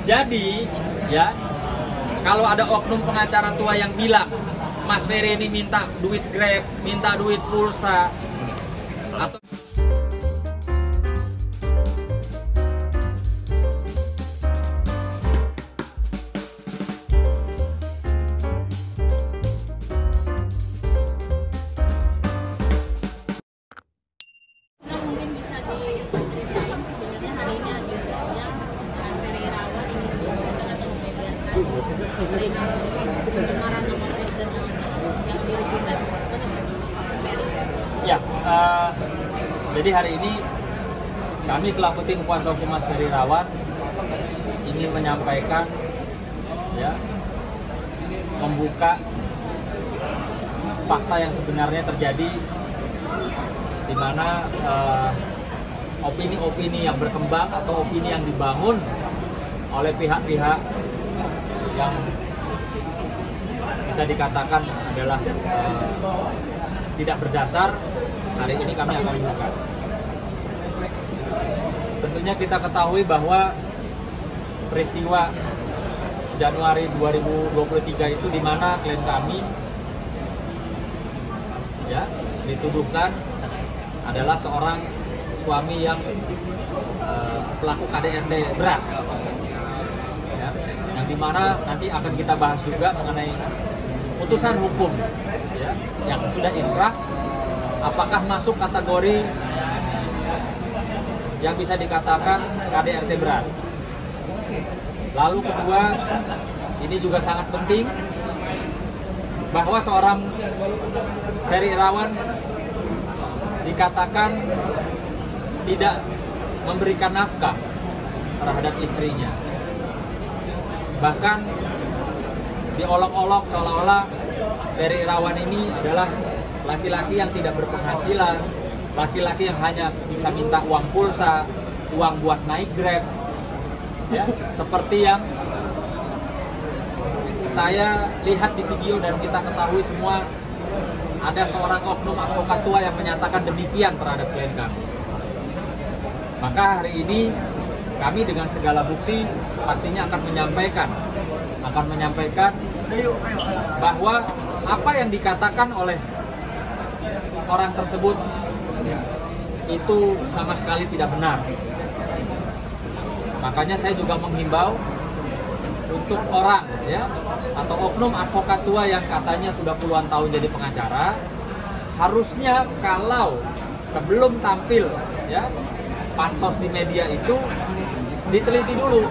Jadi, ya, kalau ada oknum pengacara tua yang bilang, Mas Ferry ini minta duit Grab, minta duit pulsa, atau mungkin bisa diceritain sebenarnya hari ini agendanya Ferry Irawan ingin memberikan atau membeberkan pencemaran nama baik dan yang dirugikan Ferry. ya, jadi hari ini kami selaku tim kuasa hukum Mas Ferry Irawan ingin menyampaikan, ya, membuka fakta yang sebenarnya terjadi, di mana opini-opini yang berkembang atau opini yang dibangun oleh pihak-pihak yang bisa dikatakan adalah tidak berdasar, hari ini kami akan buka. Tentunya kita ketahui bahwa peristiwa Januari 2023 itu di mana klien kami, ya, dituduhkan adalah seorang suami yang pelaku KDRT berat, ya, yang dimana nanti akan kita bahas juga mengenai putusan hukum, ya, yang sudah inkrah, apakah masuk kategori yang bisa dikatakan KDRT berat. Lalu kedua, ini juga sangat penting bahwa seorang Ferry Irawan dikatakan tidak memberikan nafkah terhadap istrinya. Bahkan diolok-olok seolah-olah Ferry Irawan ini adalah laki-laki yang tidak berpenghasilan, laki-laki yang hanya bisa minta uang pulsa, uang buat naik Grab, ya, seperti yang saya lihat di video dan kita ketahui semua. Ada seorang oknum advokat tua yang menyatakan demikian terhadap klien kami. Maka hari ini kami dengan segala bukti pastinya akan menyampaikan bahwa apa yang dikatakan oleh orang tersebut itu sama sekali tidak benar. Makanya saya juga menghimbau untuk orang, ya, atau oknum advokat tua yang katanya sudah puluhan tahun jadi pengacara, harusnya kalau sebelum tampil, ya, pansos di media itu diteliti dulu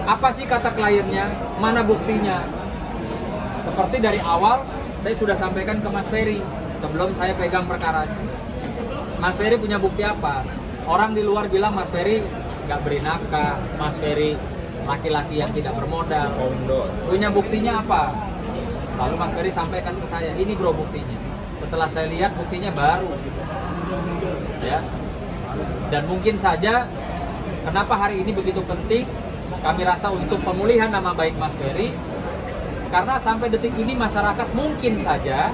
apa sih kata kliennya, mana buktinya. Seperti dari awal saya sudah sampaikan ke Mas Ferry sebelum saya pegang perkara. Mas Ferry punya bukti apa? Orang di luar bilang Mas Ferry nggak beri nafkah, Mas Ferry laki-laki yang tidak bermodal. Punya buktinya apa? Lalu Mas Ferry sampaikan ke saya, ini bro buktinya. Setelah saya lihat buktinya baru, ya. Dan mungkin saja kenapa hari ini begitu penting, kami rasa untuk pemulihan nama baik Mas Ferry, karena sampai detik ini masyarakat mungkin saja,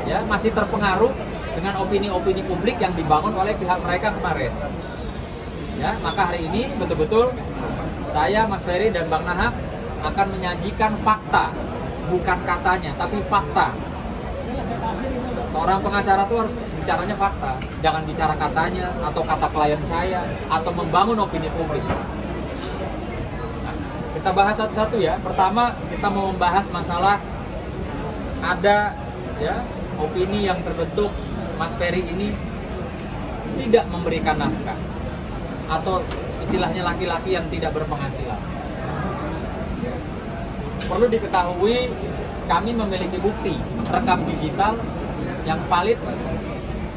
ya, masih terpengaruh dengan opini-opini publik yang dibangun oleh pihak mereka kemarin. Ya, maka hari ini betul-betul saya, Mas Ferry, dan Bang Nahak akan menyajikan fakta, bukan katanya, tapi fakta. Seorang pengacara itu harus bicaranya fakta, jangan bicara katanya, atau kata klien saya, atau membangun opini publik. Nah, kita bahas satu-satu ya. Pertama, kita mau membahas masalah ada, ya, opini yang terbentuk Mas Ferry ini tidak memberikan nafkah, atau istilahnya laki-laki yang tidak berpenghasilan. Perlu diketahui, kami memiliki bukti rekam digital yang valid,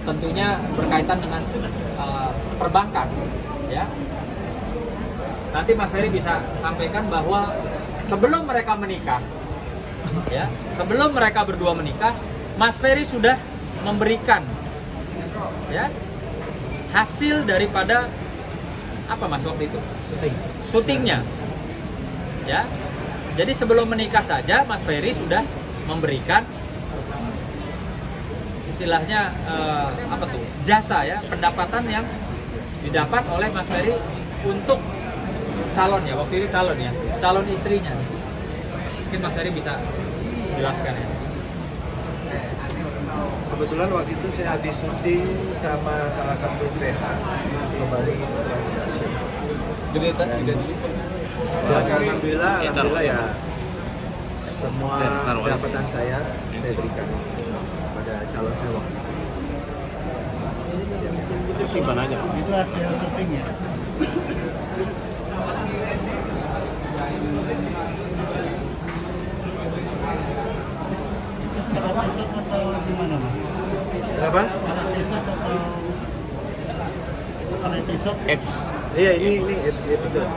tentunya berkaitan dengan perbankan, ya. Nanti Mas Ferry bisa sampaikan bahwa sebelum mereka menikah, ya, sebelum mereka berdua menikah, Mas Ferry sudah memberikan, ya, hasil daripada apa Mas waktu itu? Syutingnya. Ya. Jadi sebelum menikah saja Mas Ferry sudah memberikan istilahnya apa tuh? Jasa, ya, pendapatan yang didapat oleh Mas Ferry untuk calon ya, waktu itu calon ya, calon istrinya. Mungkin Mas Ferry bisa jelaskan ya. Kebetulan waktu itu saya habis syuting sama salah satu PH kembali ke Indonesia. Dan alhamdulillah ya semua pendapatan saya berikan pada calon saya waktu itu. Itu simpan aja. Itu hasil syutingnya. Itu episode atau gimana Mas? Apa? Episode atau bukan episode? Apps. Iya ini episode.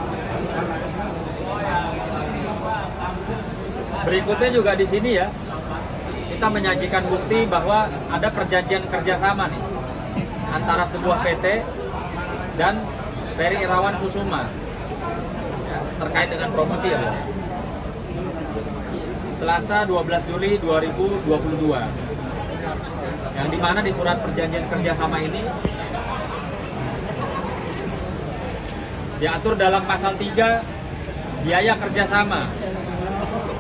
Berikutnya juga di sini ya, kita menyajikan bukti bahwa ada perjanjian kerjasama nih antara sebuah PT dan Ferry Irawan Kusuma ya, terkait dengan promosi ya Mas. Selasa 12 Juli 2022, yang dimana di surat perjanjian kerjasama ini diatur dalam pasal 3 biaya kerjasama.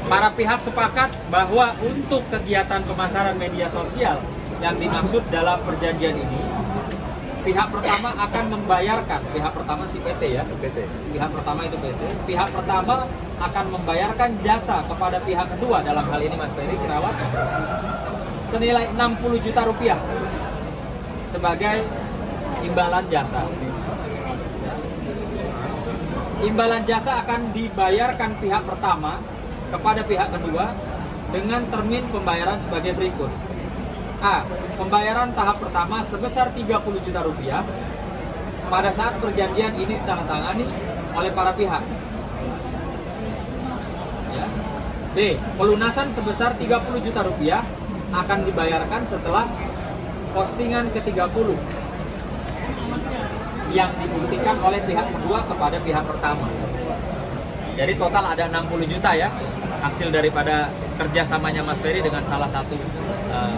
Para pihak sepakat bahwa untuk kegiatan pemasaran media sosial yang dimaksud dalam perjanjian ini, pihak pertama akan membayarkan, pihak pertama si PT ya, pihak pertama itu PT, pihak pertama akan membayarkan jasa kepada pihak kedua, dalam hal ini Mas Ferry Irawan, senilai 60 juta rupiah sebagai imbalan jasa. Imbalan jasa akan dibayarkan pihak pertama kepada pihak kedua dengan termin pembayaran sebagai berikut. A. Pembayaran tahap pertama sebesar 30 juta rupiah pada saat perjanjian ini ditandatangani oleh para pihak. Ya. B. Pelunasan sebesar 30 juta rupiah akan dibayarkan setelah postingan ke-30 yang dibuktikan oleh pihak kedua kepada pihak pertama. Jadi total ada 60 juta ya hasil daripada kerjasamanya Mas Ferry dengan salah satu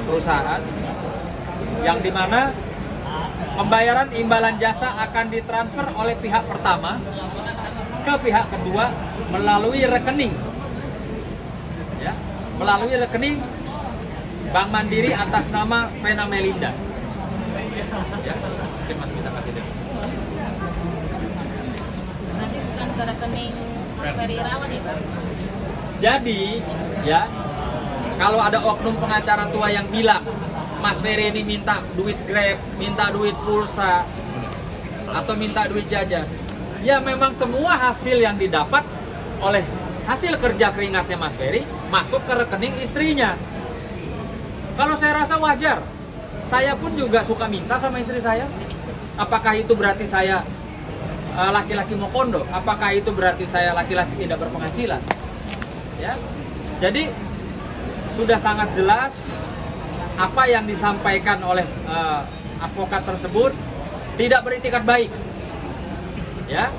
perusahaan, yang dimana pembayaran imbalan jasa akan ditransfer oleh pihak pertama ke pihak kedua melalui rekening, ya, melalui rekening Bank Mandiri atas nama Vena Melinda. Ya, mungkin Mas bisa kasih deh. Nanti bukan ke rekening Mas Ferry Irawan ya Pak? Jadi, ya, kalau ada oknum pengacara tua yang bilang Mas Ferry ini minta duit Grab, minta duit pulsa, atau minta duit jajan, ya memang semua hasil yang didapat oleh hasil kerja keringatnya Mas Ferry masuk ke rekening istrinya. Kalau saya rasa wajar, saya pun juga suka minta sama istri saya. Apakah itu berarti saya laki-laki mau kondo? Apakah itu berarti saya laki-laki tidak berpenghasilan? Ya, jadi sudah sangat jelas apa yang disampaikan oleh advokat tersebut tidak beritikat baik. Ya,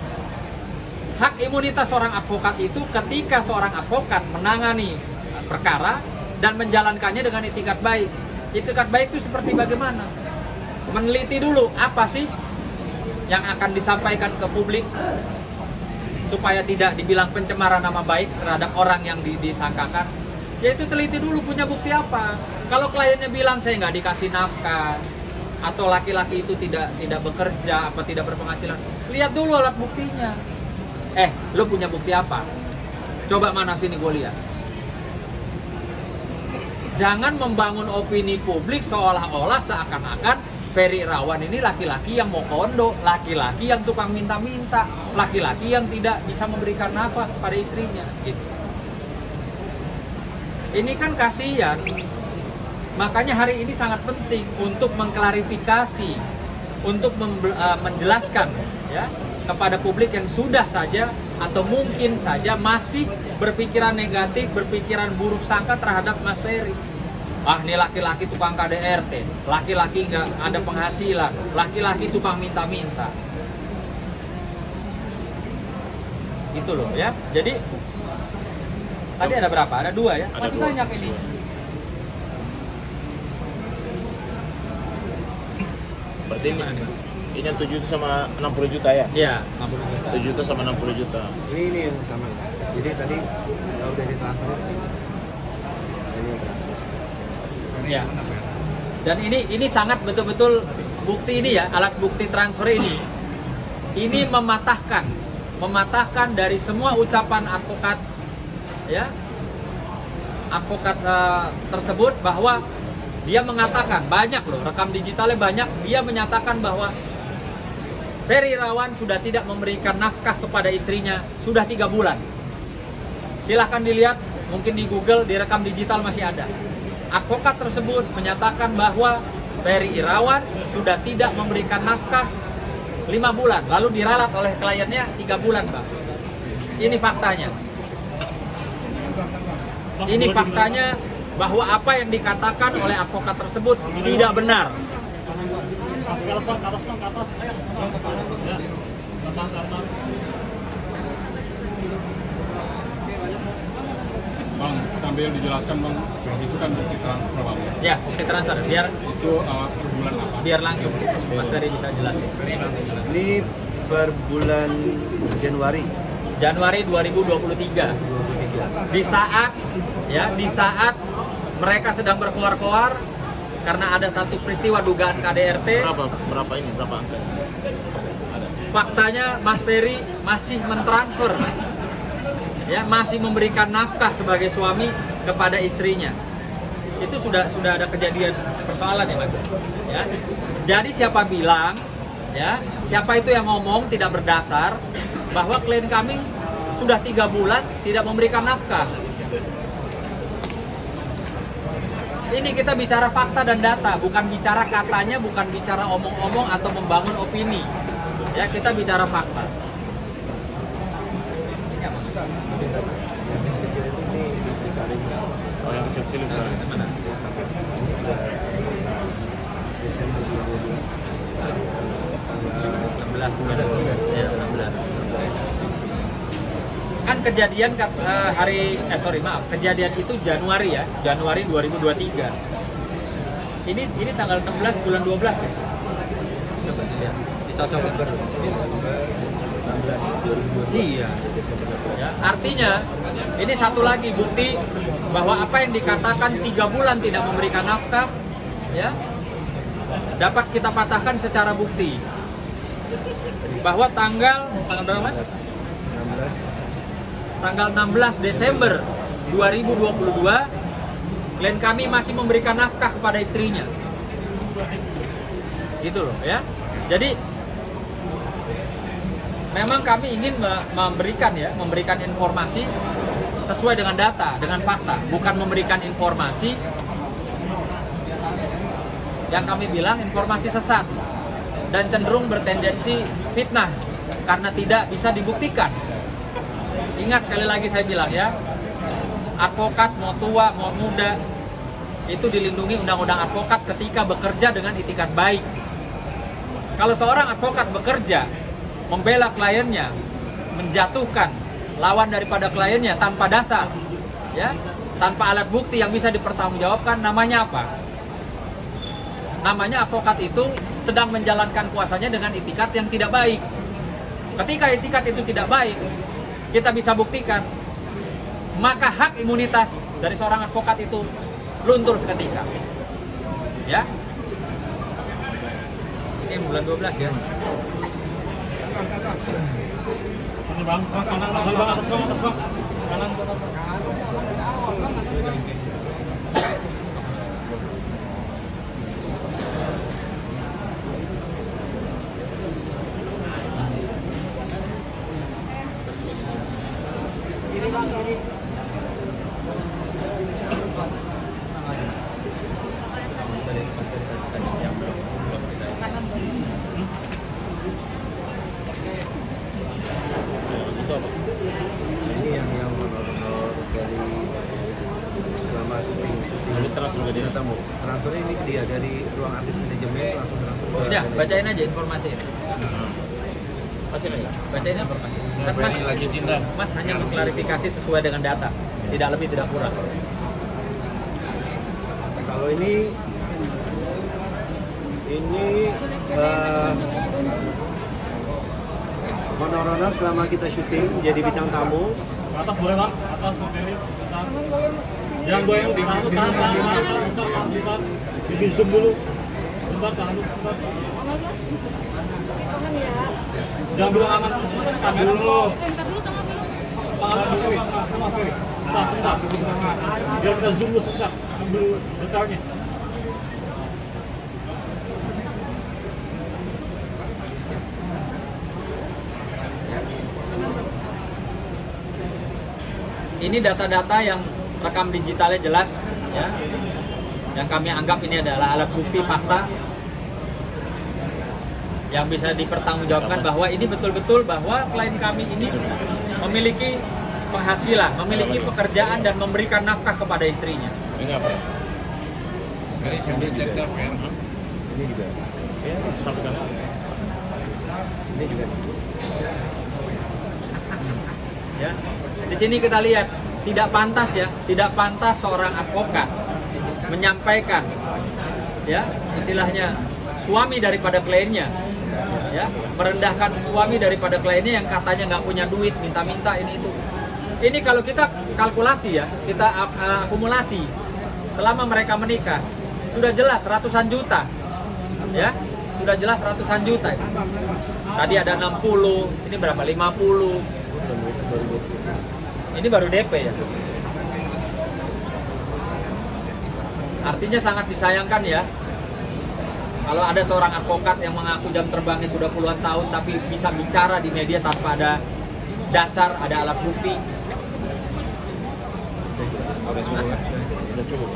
hak imunitas seorang advokat itu ketika seorang advokat menangani perkara dan menjalankannya dengan itikat baik. Itikat baik itu seperti bagaimana? Meneliti dulu apa sih yang akan disampaikan ke publik supaya tidak dibilang pencemaran nama baik terhadap orang yang disangkakan. Yaitu teliti dulu punya bukti apa. Kalau kliennya bilang saya nggak dikasih nafkah atau laki-laki itu tidak bekerja, apa tidak berpenghasilan, lihat dulu alat buktinya. Lo punya bukti apa? Coba mana sini gue lihat. Jangan membangun opini publik seolah-olah seakan-akan Ferry Irawan ini laki-laki yang mau kondo, laki-laki yang tukang minta-minta, laki-laki yang tidak bisa memberikan nafkah pada istrinya, gitu. Ini kan kasihan. Makanya hari ini sangat penting untuk mengklarifikasi, untuk menjelaskan ya kepada publik yang sudah saja atau mungkin saja masih berpikiran negatif, berpikiran buruk sangka terhadap Mas Ferry. Ini laki-laki tukang KDRT, laki-laki nggak ada penghasilan, laki-laki tukang minta-minta. Gitu loh ya. Jadi tadi ada berapa? Ada 2 ya? Masih banyak ini. Berarti ini Ini yang 7 juta sama 60 juta ya? Iya, 60 juta. 7 juta sama 60 juta. Ini yang sama. Jadi tadi udah ditransfer ke sini. Ini yang transfer. Ya. Dan ini sangat betul-betul bukti ini ya, alat bukti transfer ini mematahkan dari semua ucapan advokat ya. Advokat tersebut bahwa dia mengatakan banyak loh, rekam digitalnya banyak, dia menyatakan bahwa Ferry Irawan sudah tidak memberikan nafkah kepada istrinya sudah 3 bulan. Silahkan dilihat, mungkin di Google, di rekam digital masih ada. Advokat tersebut menyatakan bahwa Ferry Irawan sudah tidak memberikan nafkah 5 bulan, lalu diralat oleh kliennya 3 bulan, Bang. Ini faktanya. Ini faktanya bahwa apa yang dikatakan oleh advokat tersebut tidak benar. Ke atas, Bang, ke atas, Bang, ke atas. Ya, ke atas. Bang, sambil dijelaskan Bang, itu kan bukti transfer Bang. Ya, bukti transfer biar Itu per bulan apa? biar langsung Mas Ferry bisa jelasin. Ini per bulan Januari Januari 2023. 2023. Di saat mereka sedang berkeluar-keluar karena ada satu peristiwa dugaan KDRT. Berapa angka? Faktanya Mas Ferry masih mentransfer, ya, masih memberikan nafkah sebagai suami kepada istrinya. Itu sudah ada kejadian persoalan ya Mas. Ya. Jadi siapa bilang, ya, siapa itu yang ngomong tidak berdasar bahwa klien kami sudah 3 bulan tidak memberikan nafkah. Ini kita bicara fakta dan data, bukan bicara katanya, bukan bicara omong-omong atau membangun opini. Ya, kita bicara fakta. Oh, yang kecil-kecil itu. Mana? Desember 2022. 16. Ya, 16. Kan kejadian kejadian itu Januari ya, Januari 2023. Ini tanggal 16 bulan 12 ya. Coba dilihat, dicocok. Iya. Ya, artinya ini satu lagi bukti bahwa apa yang dikatakan 3 bulan tidak memberikan nafkah, ya, dapat kita patahkan secara bukti. Bahwa tanggal berapa Mas? 16. Tanggal 16 Desember 2022, klien kami masih memberikan nafkah kepada istrinya. Gitu loh ya. Jadi memang kami ingin memberikan informasi sesuai dengan data, dengan fakta, bukan memberikan informasi yang kami bilang informasi sesat dan cenderung bertendensi fitnah karena tidak bisa dibuktikan. Ingat sekali lagi saya bilang ya, advokat mau tua mau muda itu dilindungi undang-undang advokat ketika bekerja dengan itikat baik. Kalau seorang advokat bekerja membela kliennya, menjatuhkan lawan daripada kliennya tanpa dasar, ya, tanpa alat bukti yang bisa dipertanggungjawabkan, namanya apa? Namanya advokat itu sedang menjalankan kuasanya dengan itikat yang tidak baik. Ketika itikat itu tidak baik, kita bisa buktikan, maka hak imunitas dari seorang advokat itu luntur seketika. Ya. Ini bulan 12 ya. Ini Bang, kanan, atas Bang. Kanan. Ini yang honor dari selama syuting Ini transfer ke dia. tamu. Transfer ini ke dia dari ruang artis manajemen langsung transfer ke Ya, bacain aja informasi ini. Bacain aja. Bacain informasi. Kan Mas, Mas, lanjutin dah. Mas hanya mengklarifikasi sesuai dengan data, tidak lebih tidak kurang. Kalau ini Ini honor-honor selama kita syuting jadi bintang tamu. Ke atas boleh bang, ke atas Bang Ferry, ke atas. Jangan goyang, tahan. Di zoom dulu. Bentar, tahan dulu, bentar. Jangan bilang aman terus, kamera dulu. Bentar dulu tengah dulu. Sama Ferry. Sebentar. Biar kita zoom dulu sebentar. Ambil detailnya. Ini data-data yang rekam digitalnya jelas, ya. Yang kami anggap ini adalah alat bukti fakta yang bisa dipertanggungjawabkan bahwa ini betul-betul bahwa klien kami ini memiliki penghasilan, memiliki pekerjaan dan memberikan nafkah kepada istrinya. Ini apa? Ini juga. Ya, sampaikan. Ini juga. Ya. Di sini kita lihat tidak pantas ya, tidak pantas seorang advokat menyampaikan ya istilahnya suami daripada kliennya, ya merendahkan suami daripada kliennya yang katanya nggak punya duit, minta-minta ini itu. Ini kalau kita kalkulasi ya, kita akumulasi selama mereka menikah sudah jelas ratusan juta, ya sudah jelas ratusan juta. Tadi ada 60, ini berapa? 50. Ini baru DP ya. Artinya sangat disayangkan ya. Kalau ada seorang advokat yang mengaku jam terbangnya sudah puluhan tahun tapi bisa bicara di media tanpa ada dasar, ada alat bukti. Udah cukup.